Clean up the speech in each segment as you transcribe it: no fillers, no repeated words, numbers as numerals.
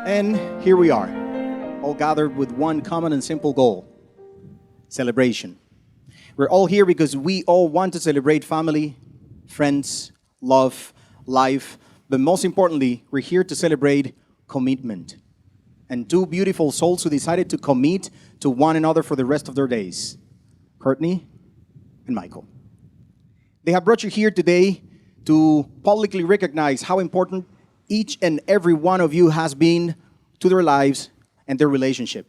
And here we are, all gathered with one common and simple goal: celebration. We're all here because we all want to celebrate family, friends, love, life, but most importantly, we're here to celebrate commitment. And two beautiful souls who decided to commit to one another for the rest of their days, Courtney and Michael. They have brought you here today to publicly recognize how important each and every one of you has been to their lives and their relationship.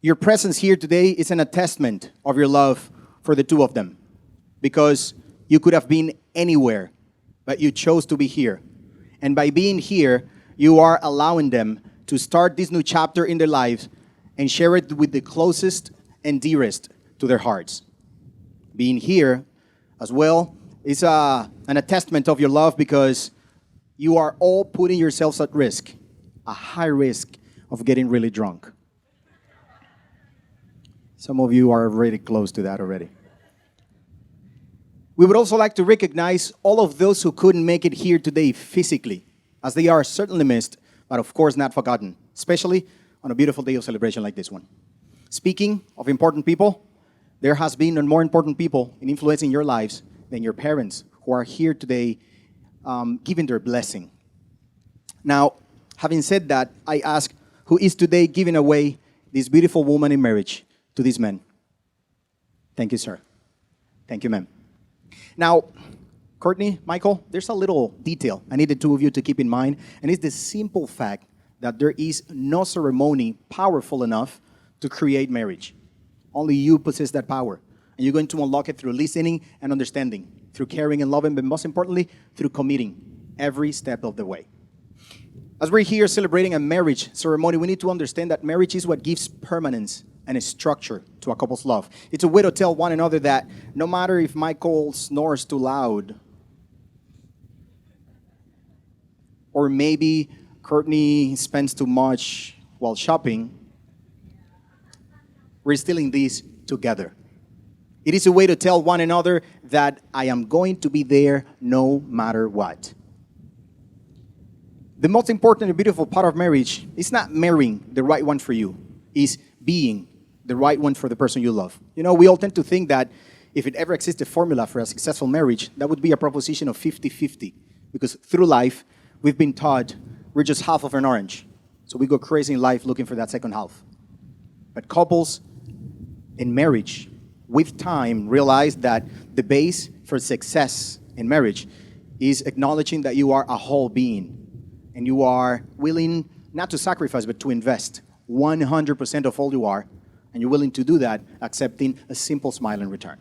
Your presence here today is an attestment of your love for the two of them, because you could have been anywhere, but you chose to be here. And by being here, you are allowing them to start this new chapter in their lives and share it with the closest and dearest to their hearts. Being here as well is an attestment of your love, because you are all putting yourselves at risk, a high risk of getting really drunk. Some of you are already close to that already. We would also like to recognize all of those who couldn't make it here today physically, as they are certainly missed, but of course not forgotten, especially on a beautiful day of celebration like this one. Speaking of important people, there has been no more important people in influencing your lives than your parents, who are here today giving their blessing. Now, having said that, I ask, who is today giving away this beautiful woman in marriage to these men? Thank you, sir. Thank you, ma'am. Now, Courtney, Michael, there's a little detail I need the two of you to keep in mind, and it's the simple fact that there is no ceremony powerful enough to create marriage. Only you possess that power. And you're going to unlock it through listening and understanding, through caring and loving, but most importantly, through committing every step of the way. As we're here celebrating a marriage ceremony, we need to understand that marriage is what gives permanence and a structure to a couple's love. It's a way to tell one another that no matter if Michael snores too loud, or maybe Courtney spends too much while shopping, we're still in this together. It is a way to tell one another that I am going to be there no matter what. The most important and beautiful part of marriage is not marrying the right one for you, is being the right one for the person you love. You know, we all tend to think that if it ever exists a formula for a successful marriage, that would be a proposition of 50-50. Because through life, we've been taught we're just half of an orange. So we go crazy in life looking for that second half. But couples in marriage, with time, realize that the base for success in marriage is acknowledging that you are a whole being. And you are willing not to sacrifice, but to invest 100% of all you are. And you're willing to do that, accepting a simple smile in return.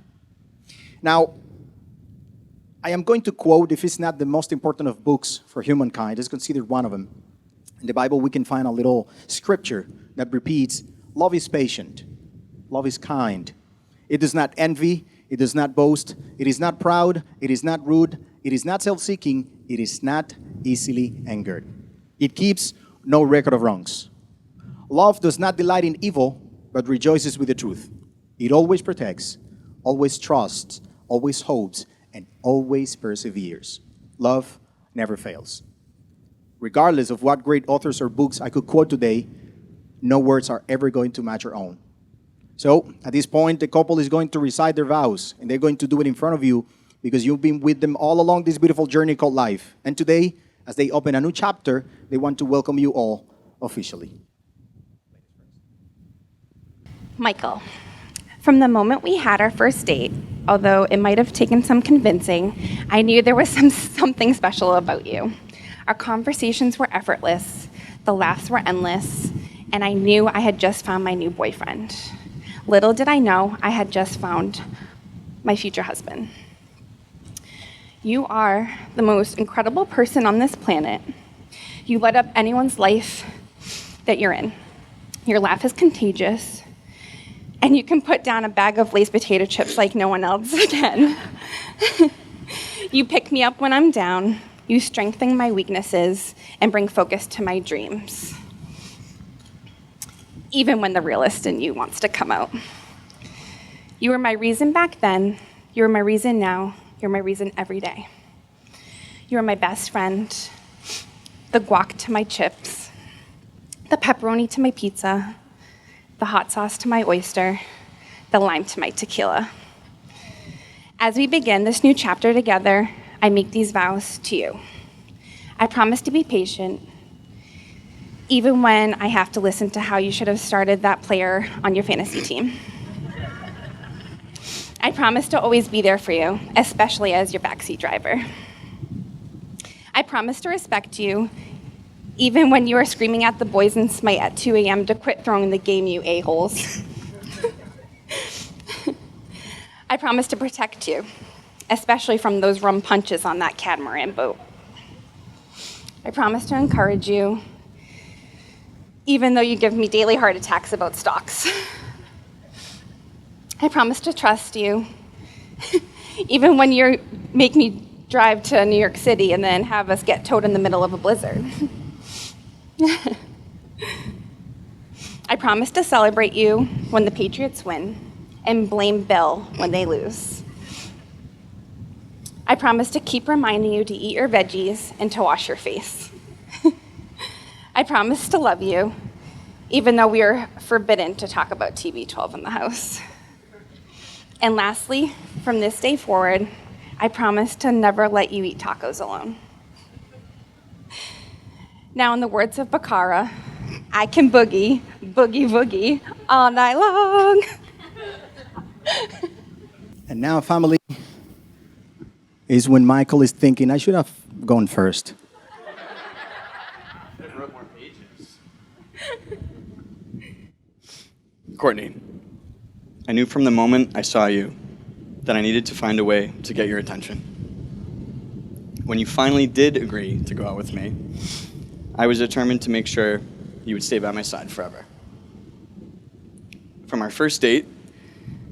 Now, I am going to quote, if it's not the most important of books for humankind, it's considered one of them. In the Bible, we can find a little scripture that repeats, love is patient, love is kind. It does not envy, it does not boast, it is not proud, it is not rude, it is not self-seeking, it is not easily angered. It keeps no record of wrongs. Love does not delight in evil, but rejoices with the truth. It always protects, always trusts, always hopes, and always perseveres. Love never fails. Regardless of what great authors or books I could quote today, no words are ever going to match your own. So, at this point, the couple is going to recite their vows, and they're going to do it in front of you because you've been with them all along this beautiful journey called life. And today, as they open a new chapter, they want to welcome you all officially. Michael, from the moment we had our first date although it might have taken some convincing, I knew there was something special about you. Our conversations were effortless, the laughs were endless, and I knew I had just found my new boyfriend. Little did I know I had just found my future husband. You are the most incredible person on this planet. You light up anyone's life that you're in. Your laugh is contagious, and you can put down a bag of Lay's potato chips like no one else can. You pick me up when I'm down, you strengthen my weaknesses, and bring focus to my dreams. Even when the realist in you wants to come out. You were my reason back then, you are my reason now, you're my reason every day. You are my best friend, the guac to my chips, the pepperoni to my pizza, the hot sauce to my oyster, the lime to my tequila. As we begin this new chapter together, I make these vows to you. I promise to be patient, even when I have to listen to how you should have started that player on your fantasy team. I promise to always be there for you, especially as your backseat driver. I promise to respect you, even when you are screaming at the boys in Smite at 2 a.m. to quit throwing the game, you a-holes. I promise to protect you, especially from those rum punches on that catamaran boat. I promise to encourage you, even though you give me daily heart attacks about stocks. I promise to trust you, even when you make me drive to New York City and then have us get towed in the middle of a blizzard. I promise to celebrate you when the Patriots win and blame Bill when they lose. I promise to keep reminding you to eat your veggies and to wash your face. I promise to love you, even though we are forbidden to talk about TB12 in the house. And lastly, from this day forward, I promise to never let you eat tacos alone. Now, in the words of Baccara, I can boogie, boogie, boogie all night long. And now, family, is when Michael is thinking, I should have gone first. I wrote more pages. Courtney, I knew from the moment I saw you that I needed to find a way to get your attention. When you finally did agree to go out with me, I was determined to make sure you would stay by my side forever. From our first date,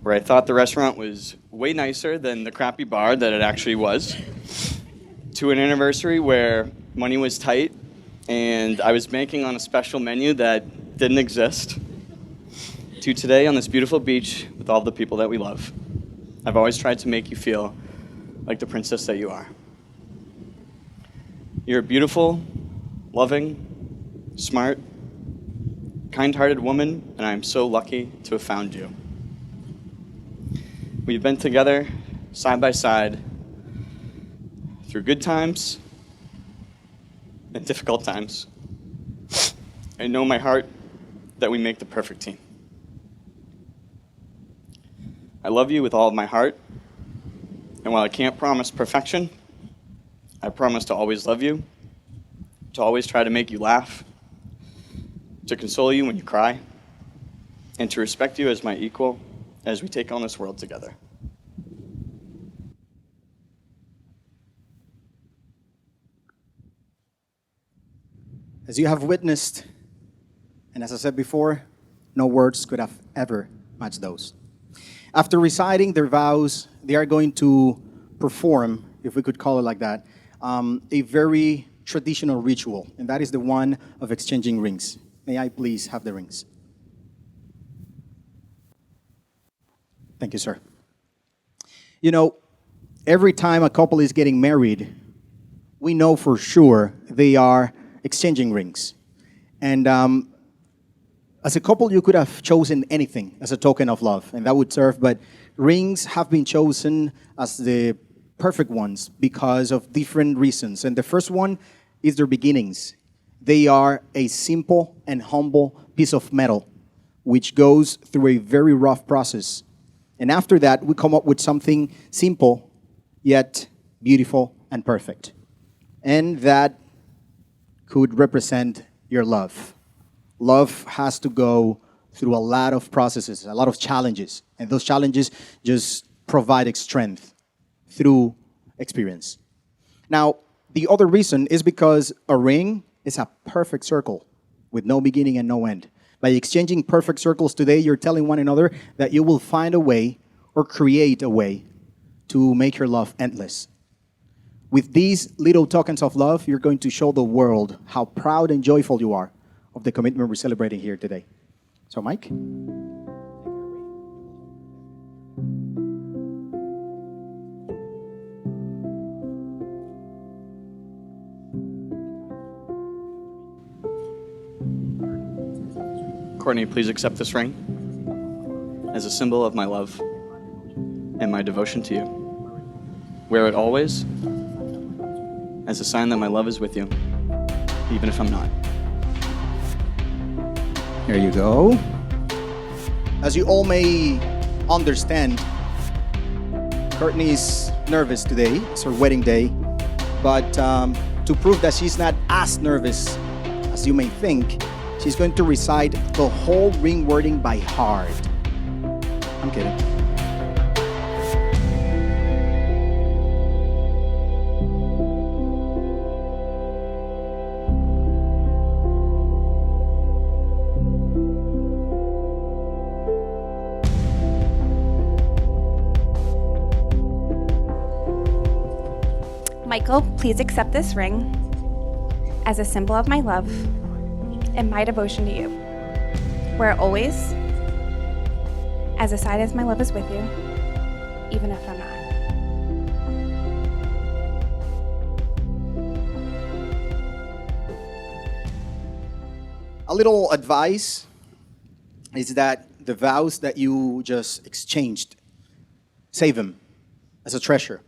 where I thought the restaurant was way nicer than the crappy bar that it actually was, to an anniversary where money was tight and I was banking on a special menu that didn't exist, to today on this beautiful beach with all the people that we love. I've always tried to make you feel like the princess that you are. You're a beautiful, loving, smart, kind-hearted woman, and I am so lucky to have found you. We've been together, side by side, through good times and difficult times. I know in my heart that we make the perfect team. I love you with all of my heart, and while I can't promise perfection, I promise to always love you, to always try to make you laugh, to console you when you cry, and to respect you as my equal as we take on this world together. As you have witnessed, and as I said before, no words could have ever matched those. After reciting their vows, they are going to perform, if we could call it like that, a very traditional ritual, and that is the one of exchanging rings. May I please have the rings? Thank you, sir. You know, every time a couple is getting married, we know for sure they are exchanging rings. And as a couple, you could have chosen anything as a token of love, and that would serve, but rings have been chosen as the perfect ones because of different reasons. And the first one is their beginnings. They are a simple and humble piece of metal which goes through a very rough process. And after that, we come up with something simple, yet beautiful and perfect. And that could represent your love. Love has to go through a lot of processes, a lot of challenges. And those challenges just provide strength through experience. Now, the other reason is because a ring is a perfect circle with no beginning and no end. By exchanging perfect circles today, you're telling one another that you will find a way or create a way to make your love endless. With these little tokens of love, you're going to show the world how proud and joyful you are of the commitment we're celebrating here today. So, Mike? Courtney, please accept this ring as a symbol of my love and my devotion to you. Wear it always as a sign that my love is with you, even if I'm not. Here you go. As you all may understand, Courtney's nervous today. It's her wedding day. But to prove that she's not as nervous as you may think, she's going to recite the whole ring wording by heart. I'm kidding. Michael, please accept this ring as a symbol of my love and my devotion to you. Wear it always as a sign as my love is with you, even if I'm not. A little advice is that the vows that you just exchanged, save them as a treasure.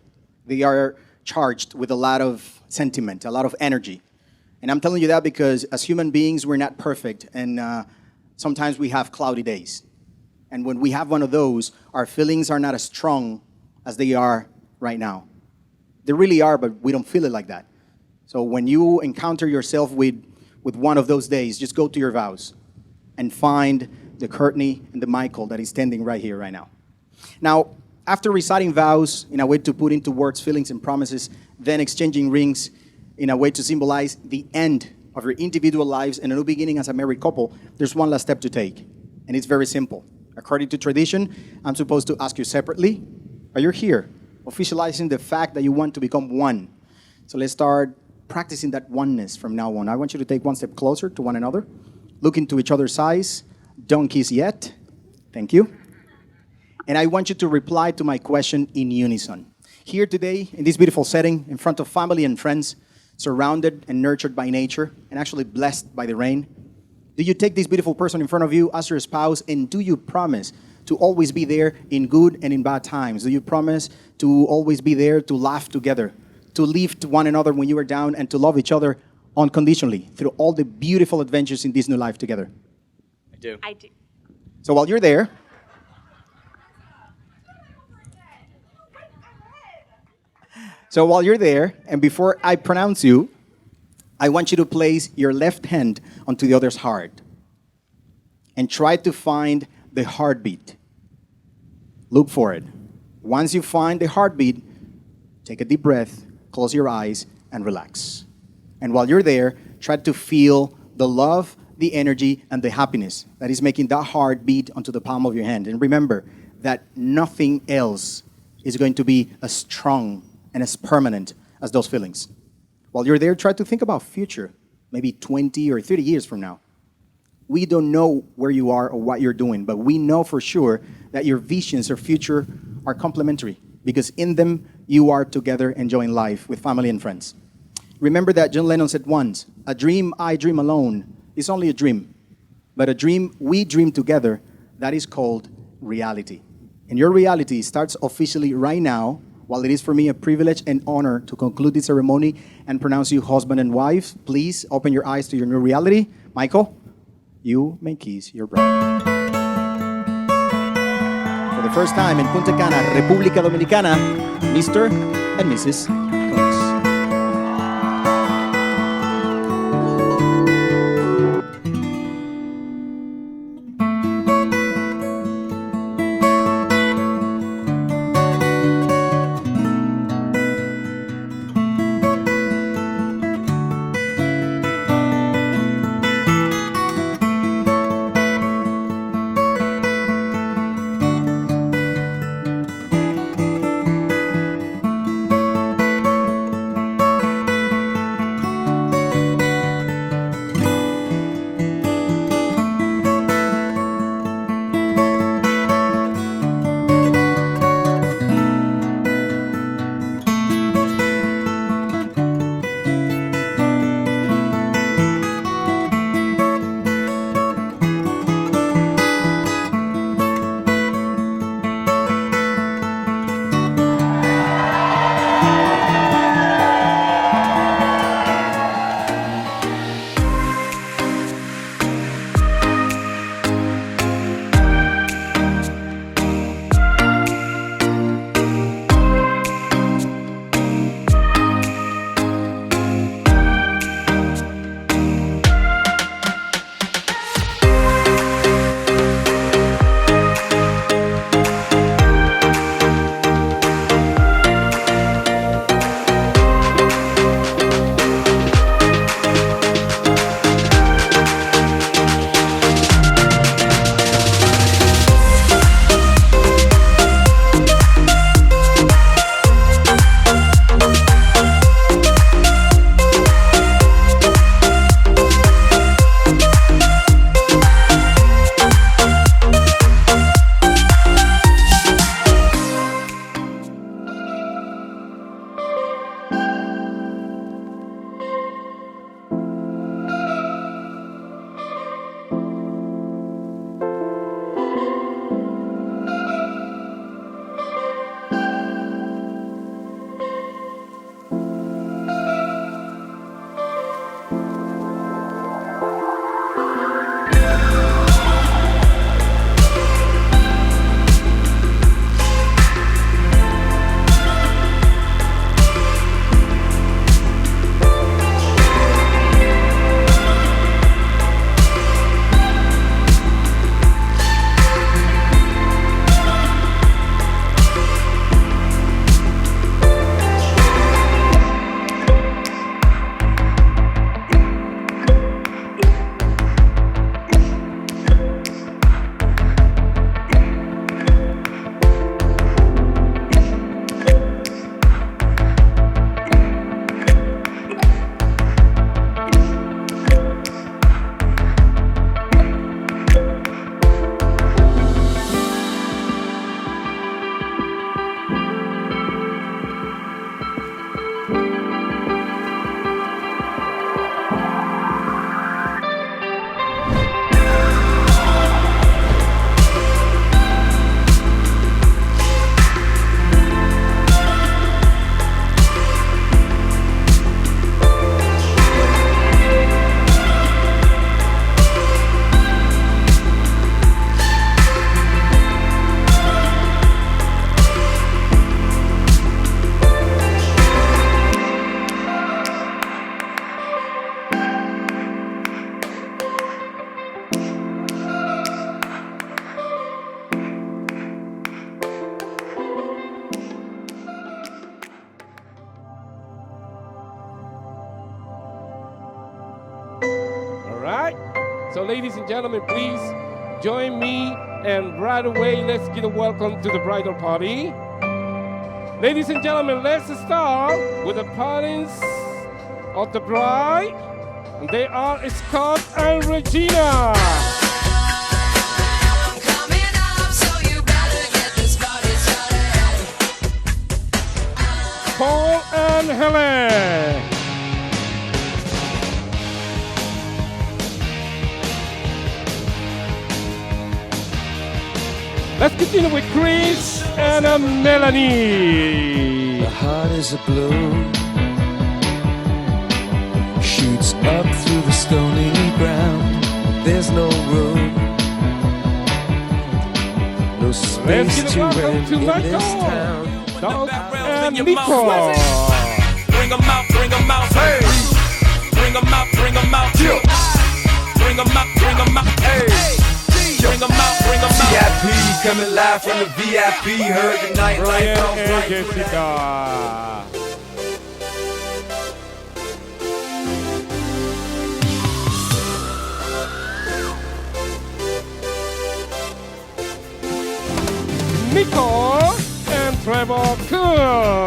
They are charged with a lot of sentiment, a lot of energy. And I'm telling you that because as human beings, we're not perfect. And sometimes we have cloudy days. And when we have one of those, our feelings are not as strong as they are right now. They really are, but we don't feel it like that. So when you encounter yourself with one of those days, just go to your vows and find the Courtney and the Michael that is standing right here, right now. Now, after reciting vows in a way to put into words feelings and promises, then exchanging rings in a way to symbolize the end of your individual lives and a new beginning as a married couple, there's one last step to take. And it's very simple. According to tradition, I'm supposed to ask you separately, are you here? Officializing the fact that you want to become one. So let's start practicing that oneness from now on. I want you to take one step closer to one another. Look into each other's eyes. Don't kiss yet. Thank you. And I want you to reply to my question in unison. Here today, in this beautiful setting, in front of family and friends, surrounded and nurtured by nature, and actually blessed by the rain, do you take this beautiful person in front of you as your spouse, and do you promise to always be there in good and in bad times? Do you promise to always be there to laugh together, to lift one another when you are down, and to love each other unconditionally through all the beautiful adventures in this new life together? I do. I do. So while you're there, and before I pronounce you, I want you to place your left hand onto the other's heart and try to find the heartbeat. Look for it. Once you find the heartbeat, take a deep breath, close your eyes, and relax. And while you're there, try to feel the love, the energy, and the happiness that is making that heart beat onto the palm of your hand. And remember that nothing else is going to be as strong and as permanent as those feelings. While you're there, try to think about future, maybe 20 or 30 years from now. We don't know where you are or what you're doing, but we know for sure that your visions or future are complementary because in them you are together enjoying life with family and friends. Remember that John Lennon said once, "A dream I dream alone is only a dream, but a dream we dream together, that is called reality." And your reality starts officially right now. While it is for me a privilege and honor to conclude this ceremony and pronounce you husband and wife, please open your eyes to your new reality. Michael, you may kiss your bride. For the the first time in Punta Cana, República Dominicana, Mr. and Mrs. Combs. right? So ladies and gentlemen, please join me, and right away, let's give a welcome to the bridal party. Ladies and gentlemen, let's start with the parents of the bride. They are Scott and Regina. Paul and Helen. Let's continue with Chris and Melanie. The heart is a blue, shoots up through the stony ground. There's no room, no space. Let's space give to a welcome rent to in Michael, this town. Dog, and your Nico. Bring 'em out, hey. Bring 'em out, bring 'em out. Bring 'em out, hey. Bring 'em out, bring 'em out. VIP coming live from the VIP. Heard the nightlife Brian off and right. Jessica. Nico and Trevor Cool.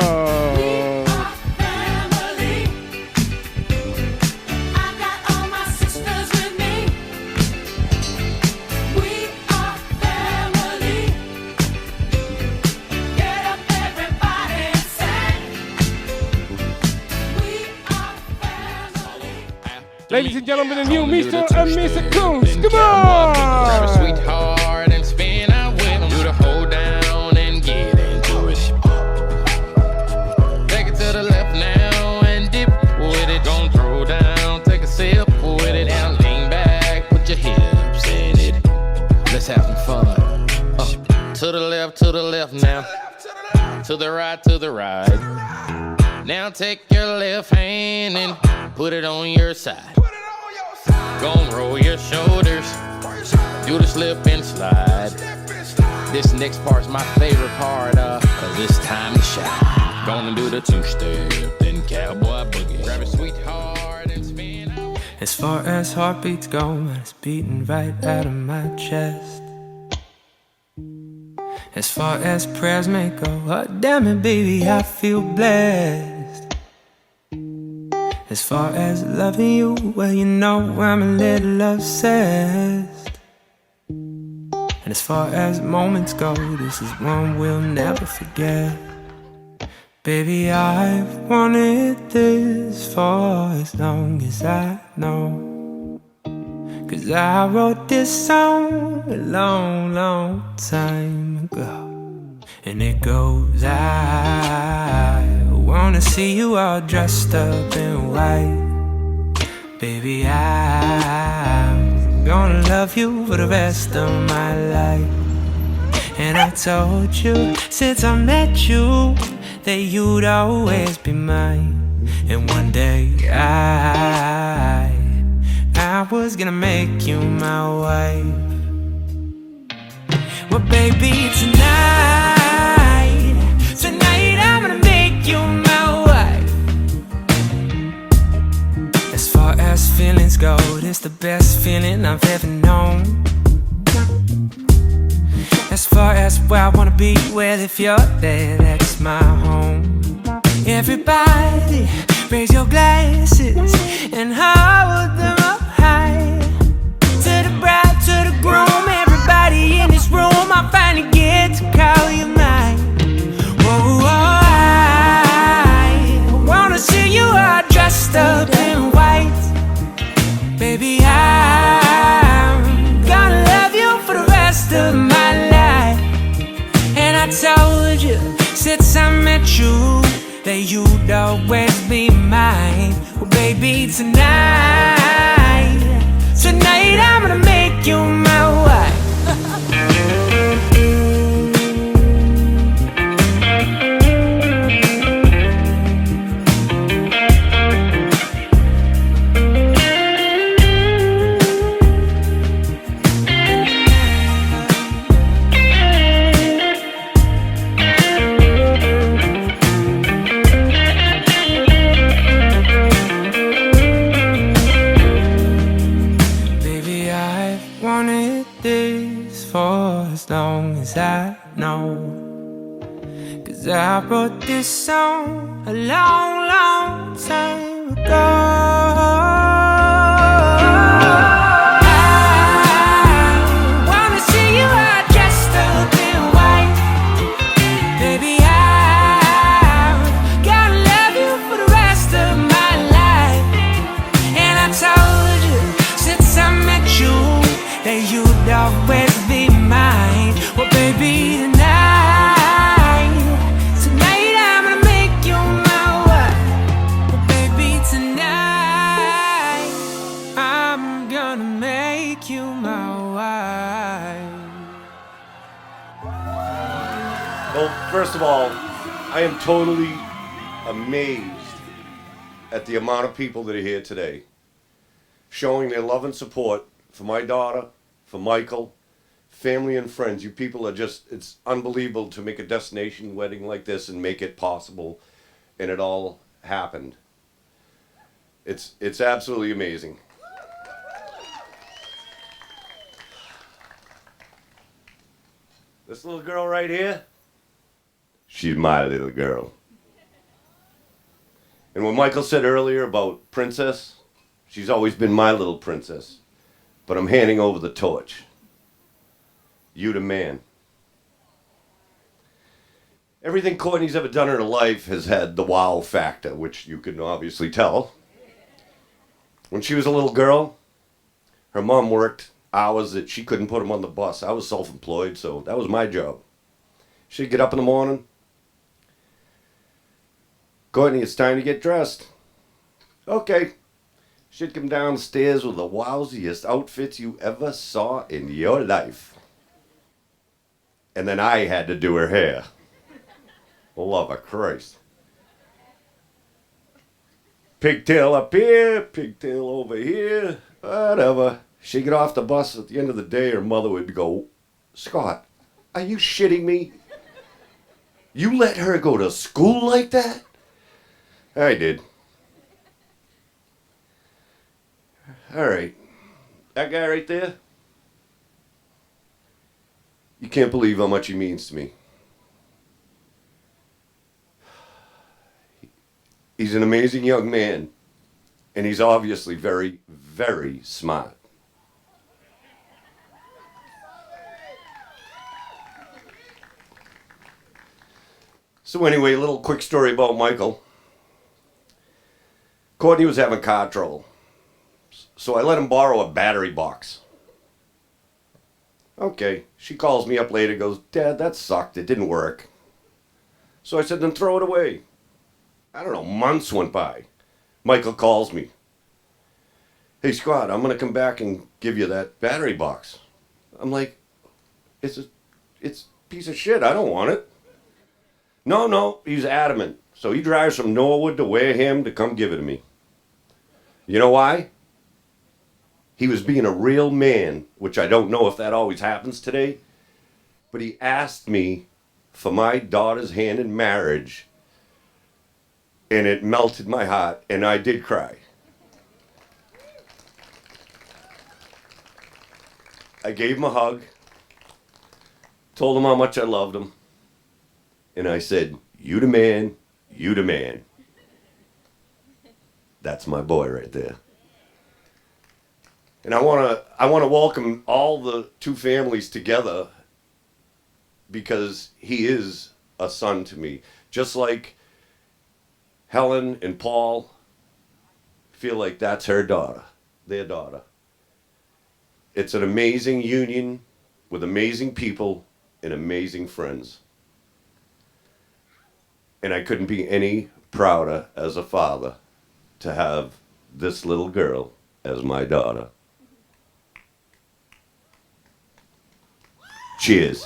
Ladies and gentlemen, the new Mr. and Mrs. Coons. Come Grab a on! sweetheart and spin out with 'em. Do the hold down and get into it. Take it to the left now and dip with it. Gon' throw down, take a sip with it. Now lean back, put your hips in it. Let's have some fun. To the left now. To the right. Now take your left hand and put it on your side. Gon' roll your shoulders, do the slip and slide. This next part's my favorite part, cause it's time to shine. Gonna do the two-step, then cowboy boogie. Grab a sweetheart and spin out. As far as heartbeats go, man, it's beating right out of my chest. As far as prayers may go, oh, damn it, baby, I feel blessed. As far as loving you, well, you know I'm a little obsessed. And as far as moments go, this is one we'll never forget. Baby, I've wanted this for as long as I know. 'Cause I wrote this song a long, long time ago. And it goes, I wanna see you all dressed up in white. Baby, I'm gonna love you for the rest of my life. And I told you since I met you that you'd always be mine. And one day I was gonna make you my wife. Well, baby, tonight I'm gonna make you my wife. As far as feelings go, this the best feeling I've ever known. As far as where I wanna be, well, if you're there, that's my home. Everybody, raise your glasses and hold them up high. To the bride, to the groom, everybody in this room, I finally get to call you mine. Whoa, I wanna see you all dressed up in white. Baby, I'm gonna love you for the rest of my life. And I told you since I met you that you'd always be mine. Well, baby, tonight I'm gonna make you my wife. As long as I know, 'cause I wrote this song a long, long time ago. I wanna see you all dressed up in white. Baby, I'm gonna love you for the rest of my life. And I told you since I met you that you'd always be mine. Well, baby, tonight I'm gonna make you my wife. Well, baby, tonight First of all, I am totally amazed at the amount of people that are here today, showing their love and support for my daughter, for Michael, family and friends. You people are just, it's unbelievable to make a destination wedding like this and make it possible, and it all happened. It's absolutely amazing. This little girl right here, she's my little girl. And what Michael said earlier about princess, she's always been my little princess. But I'm handing over the torch. You the man. Everything Courtney's ever done in her life has had the wow factor, which you can obviously tell. When she was a little girl, her mom worked hours that she couldn't put him on the bus. I was self-employed, so that was my job. She'd get up in the morning. Courtney, it's time to get dressed. Okay. She'd come downstairs with the wowsiest outfits you ever saw in your life. And then I had to do her hair. Love of Christ. Pigtail up here, pigtail over here, whatever. She'd get off the bus at the end of the day, her mother would go, Scott, are you shitting me? You let her go to school like that? I did. All right. That guy right there, you can't believe how much he means to me. He's an amazing young man, and he's obviously very, very smart. So anyway, a little quick story about Michael. Courtney was having car trouble, so I let him borrow a battery box. Okay, she calls me up later, goes, Dad, that sucked, it didn't work. So I said, then throw it away. I don't know, months went by. Michael calls me. Hey Scott, I'm gonna come back and give you that battery box. I'm like, it's a piece of shit, I don't want it. No, he's adamant. So he drives from Norwood to Wareham to come give it to me. You know why? He was being a real man, which I don't know if that always happens today, but he asked me for my daughter's hand in marriage, and it melted my heart, and I did cry. I gave him a hug, told him how much I loved him, and I said, you the man, you the man. That's my boy right there. And I want to welcome all the two families together because he is a son to me. Just like Helen and Paul feel like that's her daughter, their daughter. It's an amazing union with amazing people and amazing friends. And I couldn't be any prouder as a father to have this little girl as my daughter. Cheers.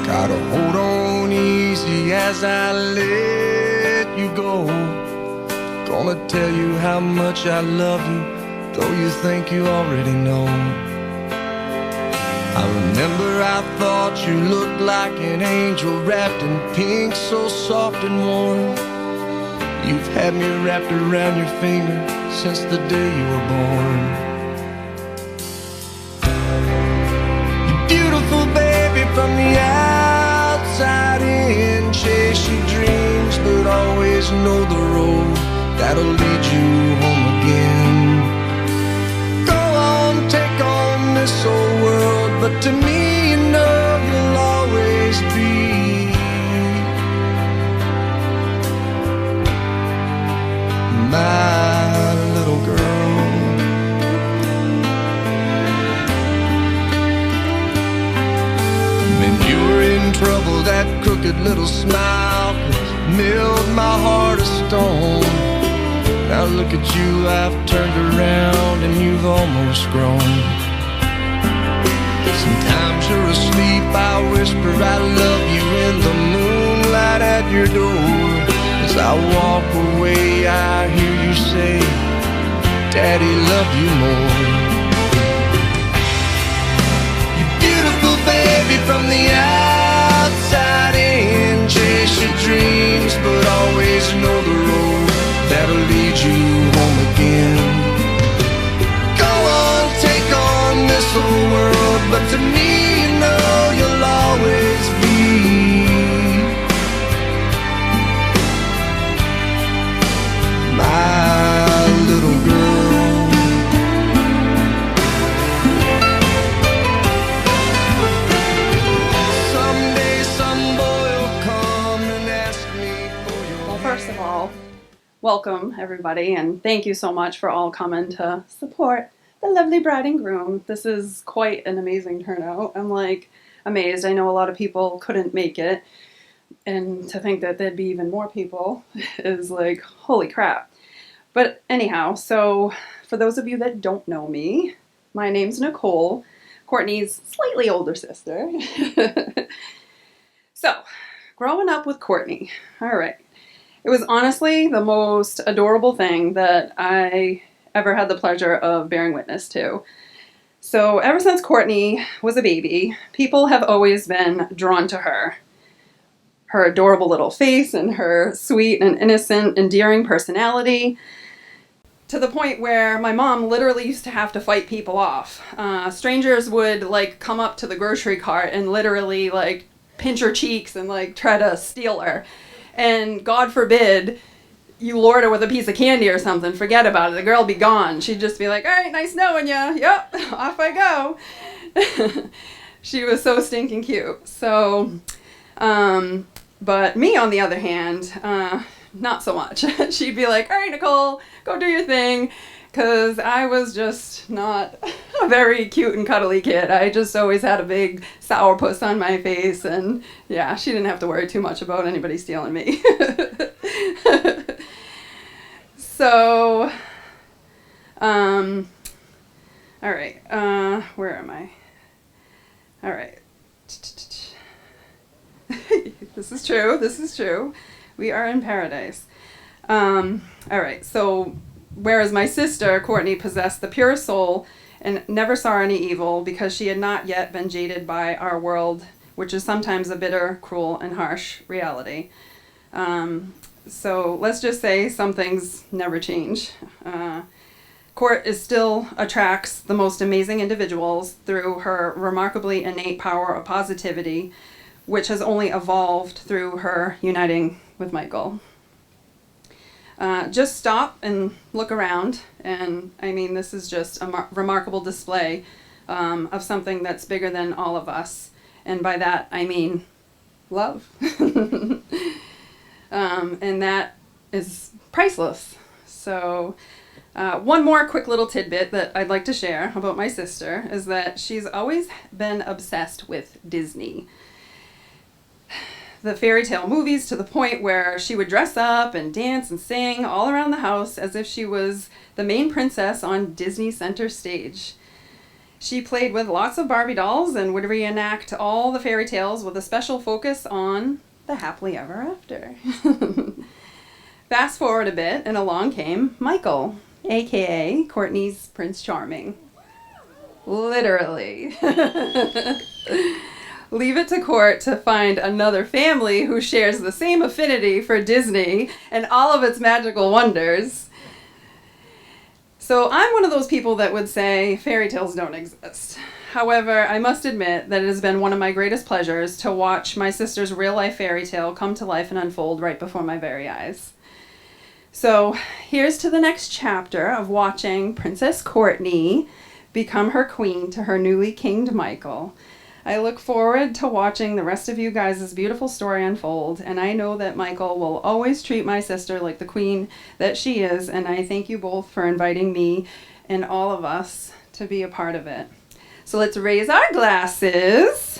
Gotta hold on easy as I let you go. Gonna tell you how much I love you, though you think you already know. I remember I thought you looked like an angel wrapped in pink, so soft and warm. You've had me wrapped around your finger since the day you were born. You're beautiful, baby, from the outside in. Chase your dreams, but always know the road that'll lead you home again. Go on, take on this old world, but to me, you know you'll always be my little girl. When you were in trouble, that crooked little smile could melt my heart of stone. Now look at you, I've turned around and you've almost grown. Sometimes you're asleep, I whisper I love you in the moonlight at your door. As I walk away, I hear you say, Daddy, love you more. You're beautiful, baby, from the outside in. Chase your dreams, but always know the road that'll lead you home again. Go on, take on this whole world, but to me, you know you'll always be my little girl. Someday some boy will come and ask me for your Well, first of all, welcome everybody, and thank you so much for all coming to support the lovely bride and groom. This is quite an amazing turnout. I'm like amazed. I know a lot of people couldn't make it, and to think that there'd be even more people is like, holy crap. But anyhow, so for those of you that don't know me, my name's Nicole, Courtney's slightly older sister. So, growing up with Courtney, all right. It was honestly the most adorable thing that I ever had the pleasure of bearing witness to. So ever since Courtney was a baby, people have always been drawn to her. Her adorable little face and her sweet and innocent, endearing personality, to the point where my mom literally used to have to fight people off. Strangers would like come up to the grocery cart and literally like pinch her cheeks and like try to steal her. And God forbid you lured her with a piece of candy or something, forget about it. The girl would be gone. She'd just be like, all right, nice knowing ya. Yep, off I go. She was so stinking cute. So, but me on the other hand, not so much. She'd be like, all right, Nicole, go do your thing. Because I was just not a very cute and cuddly kid. I just always had a big sourpuss on my face. And yeah, she didn't have to worry too much about anybody stealing me. So, all right, where am I? All right. This is true. We are in paradise. All right, so whereas my sister, Courtney, possessed the pure soul and never saw any evil because she had not yet been jaded by our world, which is sometimes a bitter, cruel, and harsh reality. So let's just say some things never change. Court still attracts the most amazing individuals through her remarkably innate power of positivity, which has only evolved through her uniting with Michael. Just stop and look around, and I mean, this is just a remarkable display of something that's bigger than all of us, and by that I mean love. And that is priceless. So one more quick little tidbit that I'd like to share about my sister is that she's always been obsessed with Disney. The fairy tale movies, to the point where she would dress up and dance and sing all around the house as if she was the main princess on Disney Center stage. She played with lots of Barbie dolls and would reenact all the fairy tales with a special focus on the happily ever after. Fast forward a bit, and along came Michael, aka Courtney's Prince Charming. Literally. Leave it to Court to find another family who shares the same affinity for Disney and all of its magical wonders. So I'm one of those people that would say fairy tales don't exist. However, I must admit that it has been one of my greatest pleasures to watch my sister's real-life fairy tale come to life and unfold right before my very eyes. So here's to the next chapter of watching Princess Courtney become her queen to her newly kinged Michael. I look forward to watching the rest of you guys' beautiful story unfold, and I know that Michael will always treat my sister like the queen that she is, and I thank you both for inviting me and all of us to be a part of it. So let's raise our glasses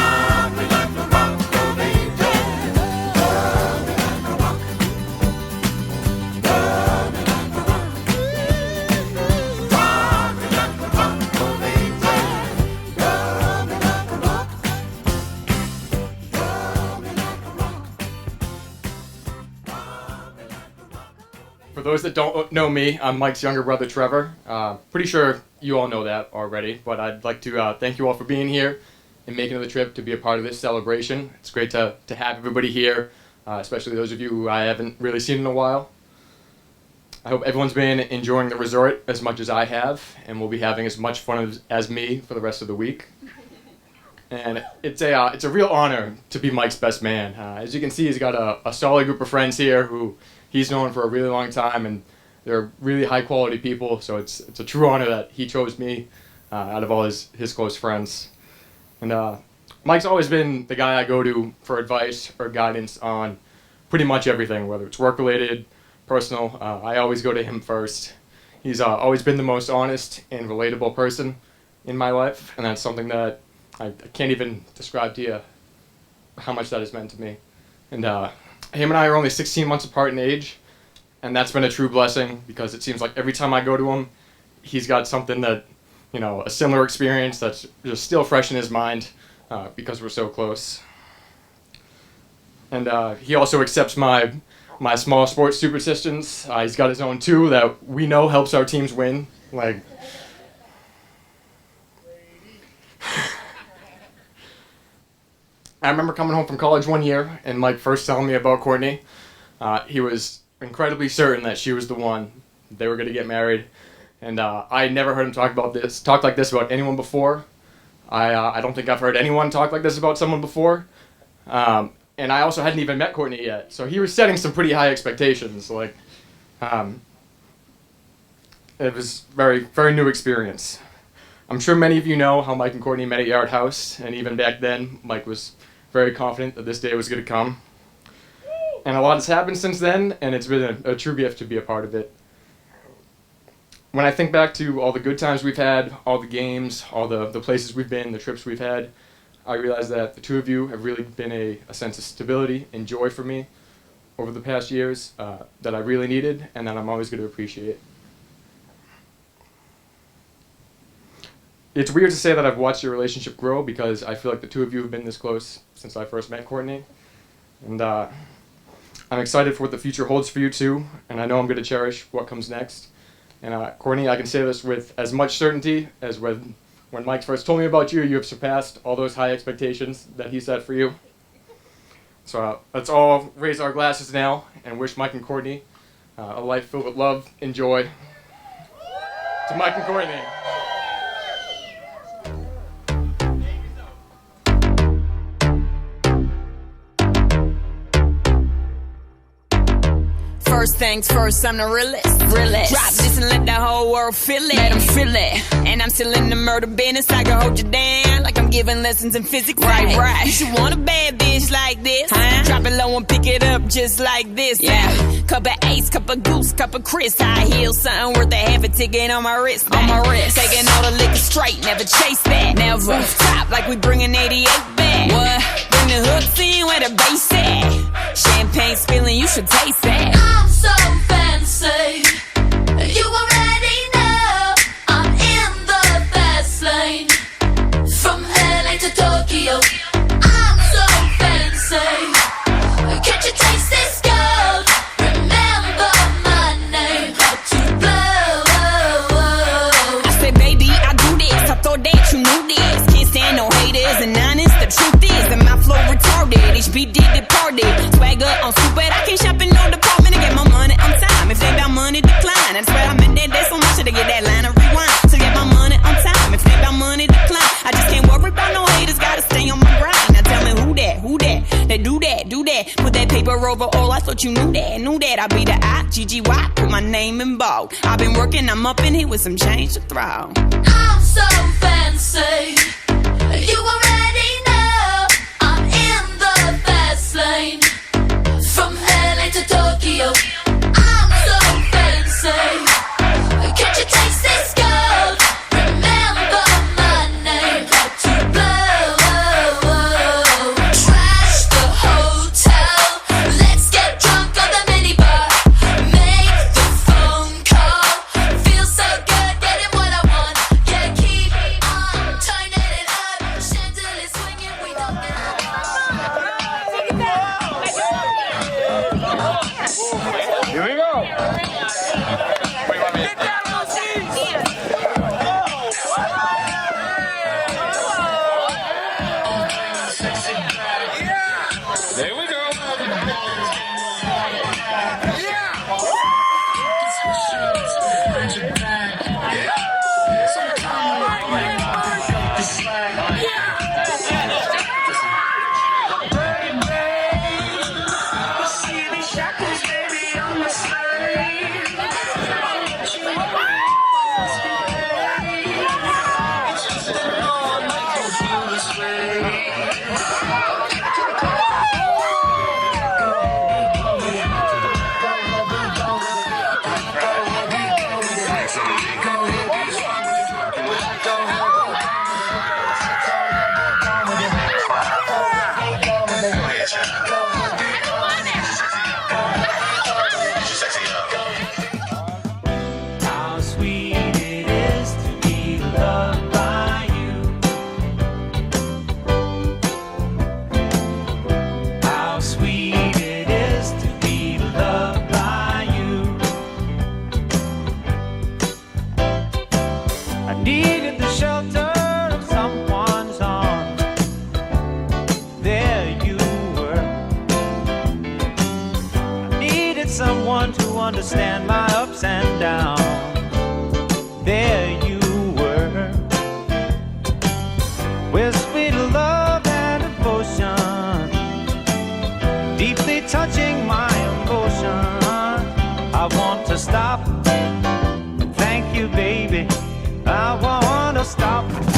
For those that don't know me, I'm Mike's younger brother, Trevor. Pretty sure you all know that already, but I'd like to thank you all for being here and making the trip to be a part of this celebration. It's great to have everybody here, especially those of you who I haven't really seen in a while. I hope everyone's been enjoying the resort as much as I have, and will be having as much fun as me for the rest of the week. And it's a real honor to be Mike's best man. As you can see, he's got a solid group of friends here who he's known for a really long time, and they're really high quality people, so it's a true honor that he chose me out of all his close friends. And Mike's always been the guy I go to for advice or guidance on pretty much everything, whether it's work related, personal. I always go to him first. He's always been the most honest and relatable person in my life, and that's something that I can't even describe to you how much that has meant to me. And him and I are only 16 months apart in age, and that's been a true blessing because it seems like every time I go to him, he's got something that, a similar experience that's just still fresh in his mind because we're so close. And he also accepts my small sports superstitions. He's got his own too that we know helps our teams win. I remember coming home from college one year and Mike first telling me about Courtney. He was incredibly certain that she was the one. They were going to get married. And I had never heard him talk like this about anyone before. I don't think I've heard anyone talk like this about someone before. And I also hadn't even met Courtney yet. So he was setting some pretty high expectations. It was very, very new experience. I'm sure many of you know how Mike and Courtney met at Yard House, and even back then, Mike was very confident that this day was going to come. And a lot has happened since then, and it's been a true gift to be a part of it. When I think back to all the good times we've had, all the games, all the places we've been, the trips we've had, I realize that the two of you have really been a sense of stability and joy for me over the past years that I really needed and that I'm always going to appreciate. It's weird to say that I've watched your relationship grow because I feel like the two of you have been this close since I first met Courtney. And I'm excited for what the future holds for you two, and I know I'm going to cherish what comes next. And Courtney, I can say this with as much certainty as when Mike first told me about you, you have surpassed all those high expectations that he set for you. So let's all raise our glasses now and wish Mike and Courtney a life filled with love and joy. To Mike and Courtney. First things first, I'm the realest. Drop this and let the whole world feel it. Let them feel it. And I'm still in the murder business. I can hold you down like I'm giving lessons in physics. Right. You should want a bad bitch like this. Drop it low and pick it up just like this. Yeah. Cup of Ace, cup of Goose, cup of Chris. High heels, something worth a half a ticket on my wrist. Taking all the liquor straight, never chase that. Never. Top like we bringing 88 back. What? Bring the hooks in where the bass at. Champagne spilling, you should taste that. I'm so fancy. You already know I'm in the fast lane. From LA to Tokyo, I'm so fancy. Can't you taste this gold? Remember my name, hard to blow. I said, baby, I do this. I thought that you knew this. Can't stand no haters and honest. The truth is that my flow retarded. HB did departed. Swagger on stupid. I can't shop in no department to get my money on time. If they got money, decline. I swear I'm in that day so much to get that line of rewind. To get my money on time. If they got money, decline. I just can't worry about no haters. Gotta stay on my grind. Now tell me who that? They do that. Put that paper over all. I thought you knew that. I be the I-G-G-Y. Put my name in bold. I've been working. I'm up in here with some change to throw. I'm so fancy. You already know I'm in the fast lane. From LA to Tokyo, I'm so fancy. Can't you taste this gold? Remember my name, hard to blow. Trash the hotel. Let's get drunk on the minibar. Make the phone call. Feel so good, getting what I want. Yeah, keep on turning it up. Chandelier swinging, we don't get Here we go. There we go. How sweet it is to be loved by you. How sweet it is to be loved by you. I needed the shelter of someone's arms. There you were. I needed someone to understand my ups and downs. There you were, with sweet love and devotion, deeply touching my emotion. I want to stop and thank you, baby. I want to stop.